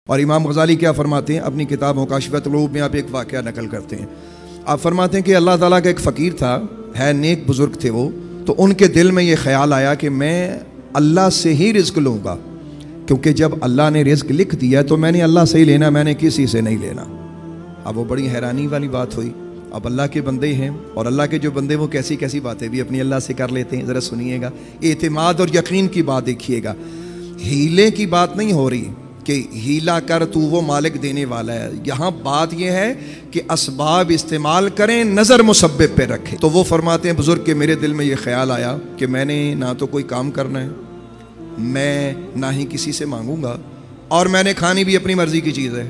اور امام غزالی کیا فرماتے ہیں اپنی کتاب مکاشفۃ القلوب میں، آپ ایک واقعہ نقل کرتے ہیں. آپ فرماتے ہیں کہ اللہ تعالیٰ کا ایک فقیر تھا، ہے نیک بزرگ تھے وہ، تو ان کے دل میں یہ خیال آیا کہ میں اللہ سے ہی رزق لوں گا، کیونکہ جب اللہ نے رزق لکھ دیا تو میں نے اللہ سے ہی لینا، میں نے کسی سے نہیں لینا. اب وہ بڑی حیرانی والی بات ہوئی. اب اللہ کے بندے ہیں، اور اللہ کے جو بندے وہ کیسی کیسی باتیں بھی اپنی اللہ سے کر لیتے ہیں. ذرا سنیے گا، اعتماد اور یقین کی بات دیکھیے گا. ہیلے کی بات نہیں ہو رہی کہ ہیلا کر تو وہ مالک دینے والا ہے. یہاں بات یہ ہے کہ اسباب استعمال کریں، نظر مسبب پہ رکھیں. تو وہ فرماتے ہیں بزرگ کہ میرے دل میں یہ خیال آیا کہ میں نے نہ تو کوئی کام کرنا ہے، میں نہ ہی کسی سے مانگوں گا، اور میں نے کھانی بھی اپنی مرضی کی چیز ہے.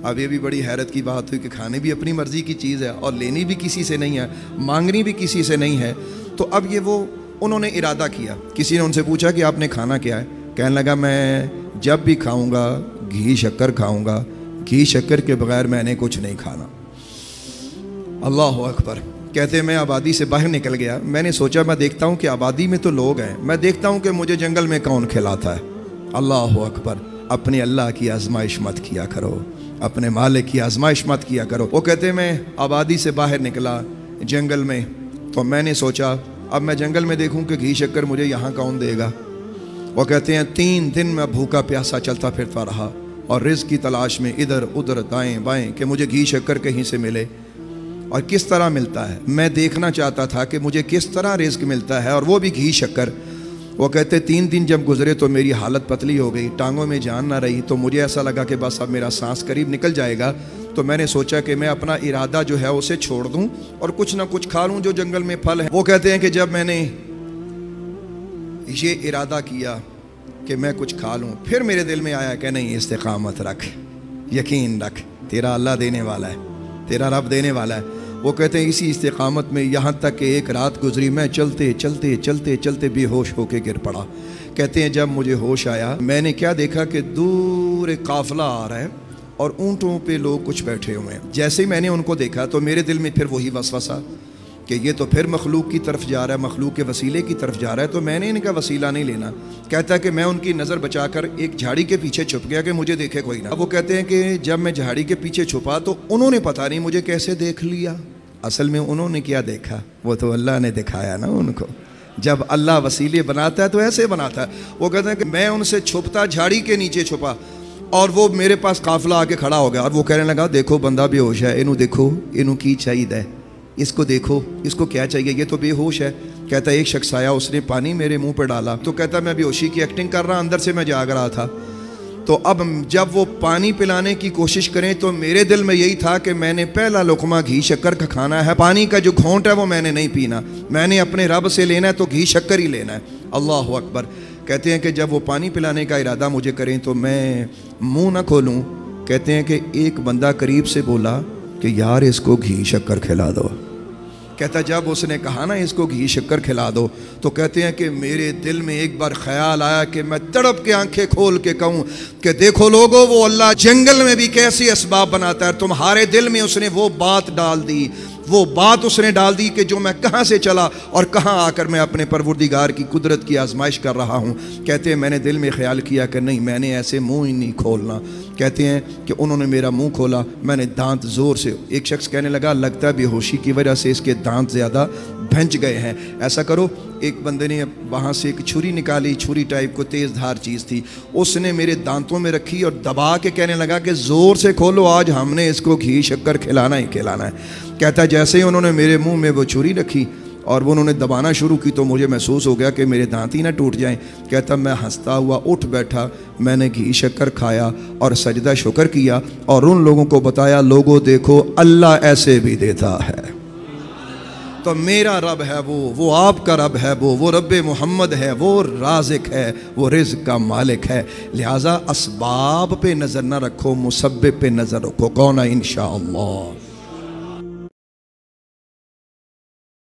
اب یہ بھی بڑی حیرت کی بات ہوئی کہ کھانے بھی اپنی مرضی کی چیز ہے اور لینی بھی کسی سے نہیں ہے، مانگنی بھی کسی سے نہیں ہے. تو اب یہ وہ انہوں نے ارادہ کیا. کسی نے ان سے پوچھا کہ آپ نے کھانا کیا ہے؟ کہنے لگا میں جب بھی کھاؤں گا گھی شکر کھاؤں گا، گھی شکر کے بغیر میں نے کچھ نہیں کھانا. اللہ اکبر. کہتے ہیں میں آبادی سے باہر نکل گیا. میں نے سوچا میں دیکھتا ہوں کہ آبادی میں تو لوگ ہیں، میں دیکھتا ہوں کہ مجھے جنگل میں کون کھلاتا ہے. اللہ اکبر. اپنے اللہ کی آزمائش مت کیا کرو، اپنے مالک کی آزمائش مت کیا کرو. وہ کہتے ہیں میں آبادی سے باہر نکلا جنگل میں، تو میں نے سوچا اب میں جنگل میں دیکھوں کہ گھی شکر مجھے یہاں کون دے گا. وہ کہتے ہیں 3 دن میں بھوکا پیاسا چلتا پھرتا رہا اور رزق کی تلاش میں ادھر ادھر دائیں بائیں کہ مجھے گھی شکر کہیں سے ملے اور کس طرح ملتا ہے. میں دیکھنا چاہتا تھا کہ مجھے کس طرح رزق ملتا ہے، اور وہ بھی گھی شکر. وہ کہتے 3 دن جب گزرے تو میری حالت پتلی ہو گئی، ٹانگوں میں جان نہ رہی. تو مجھے ایسا لگا کہ بس اب میرا سانس قریب نکل جائے گا. تو میں نے سوچا کہ میں اپنا ارادہ جو ہے اسے چھوڑ دوں اور کچھ نہ کچھ کھا لوں جو جنگل میں پھل ہے. وہ کہتے ہیں کہ جب میں نے یہ ارادہ کیا کہ میں کچھ کھا لوں، پھر میرے دل میں آیا کہ نہیں، استقامت رکھ، یقین رکھ، تیرا اللہ دینے والا ہے، تیرا رب دینے والا ہے. وہ کہتے ہیں اسی استقامت میں یہاں تک کہ ایک رات گزری، میں چلتے چلتے چلتے چلتے بے ہوش ہو کے گر پڑا. کہتے ہیں جب مجھے ہوش آیا میں نے کیا دیکھا کہ دور ایک قافلہ آ رہا ہے اور اونٹوں پہ لوگ کچھ بیٹھے ہوئے ہیں. جیسے ہی میں نے ان کو دیکھا تو میرے دل میں پھر وہی وسوسہ کہ یہ تو پھر مخلوق کی طرف جا رہا ہے، مخلوق کے وسیلے کی طرف جا رہا ہے، تو میں نے ان کا وسیلہ نہیں لینا. کہتا ہے کہ میں ان کی نظر بچا کر ایک جھاڑی کے پیچھے چھپ گیا کہ مجھے دیکھے کوئی نہ. وہ کہتے ہیں کہ جب میں جھاڑی کے پیچھے چھپا تو انہوں نے پتہ نہیں مجھے کیسے دیکھ لیا. اصل میں انہوں نے کیا دیکھا، وہ تو اللہ نے دکھایا نا ان کو. جب اللہ وسیلے بناتا ہے تو ایسے بناتا ہے. وہ کہتے ہیں کہ میں ان سے چھپتا جھاڑی کے نیچے چھپا اور وہ میرے پاس قافلہ آ کے کھڑا ہو گیا اور وہ کہنے لگا دیکھو بندہ بے ہوش ہے، انہوں دیکھو، انہوں کی چاہیے، اس کو دیکھو، اس کو کیا چاہیے، یہ تو بے ہوش ہے. کہتا ہے ایک شخص آیا، اس نے پانی میرے منہ پہ ڈالا. تو کہتا ہے میں بے ہوشی کی ایکٹنگ کر رہا، اندر سے میں جاگ رہا تھا. تو اب جب وہ پانی پلانے کی کوشش کریں تو میرے دل میں یہی تھا کہ میں نے پہلا لقمہ گھی شکر کا کھانا ہے، پانی کا جو گھونٹ ہے وہ میں نے نہیں پینا، میں نے اپنے رب سے لینا ہے تو گھی شکر ہی لینا ہے. اللہ اکبر. کہتے ہیں کہ جب وہ پانی پلانے کا ارادہ مجھے کریں تو میں منہ نہ کھولوں. کہتے ہیں کہ ایک بندہ قریب سے بولا کہ یار اس کو گھی شکر کھلا دو. کہتا جب اس نے کہا نا اس کو گھی شکر کھلا دو تو کہتے ہیں کہ میرے دل میں ایک بار خیال آیا کہ میں تڑپ کے آنکھیں کھول کے کہوں کہ دیکھو لوگو وہ اللہ جنگل میں بھی کیسی اسباب بناتا ہے. تمہارے دل میں اس نے وہ بات ڈال دی، وہ بات اس نے ڈال دی کہ جو میں کہاں سے چلا اور کہاں آ کر میں اپنے پروردگار کی قدرت کی آزمائش کر رہا ہوں. کہتے ہیں میں نے دل میں خیال کیا کہ نہیں، میں نے ایسے منہ ہی نہیں کھولنا. کہتے ہیں کہ انہوں نے میرا منہ کھولا، میں نے دانت زور سے، ایک شخص کہنے لگا لگتا ہے بے ہوشی کی وجہ سے اس کے دانت زیادہ بھنج گئے ہیں، ایسا کرو. ایک بندے نے وہاں سے ایک چھری نکالی، چھری ٹائپ کو تیز دھار چیز تھی، اس نے میرے دانتوں میں رکھی اور دبا کے کہنے لگا کہ زور سے کھولو، آج ہم نے اس کو گھی شکر کھلانا ہی کھلانا ہے. کہتا ہے جیسے ہی انہوں نے میرے منہ میں وہ چھری رکھی اور وہ انہوں نے دبانا شروع کی تو مجھے محسوس ہو گیا کہ میرے دانت ہی نہ ٹوٹ جائیں. کہتا میں ہنستا ہوا اٹھ بیٹھا، میں نے گھی شکر کھایا اور سجدہ شکر کیا اور ان لوگوں کو بتایا لوگوں دیکھو اللہ ایسے بھی دیتا ہے. تو میرا رب ہے وہ آپ کا رب ہے وہ رب محمد ہے، وہ رازق ہے، وہ رزق کا مالک ہے. لہٰذا اسباب پہ نظر نہ رکھو، مسبب پہ نظر رکھو. کون ہے انشاءاللہ.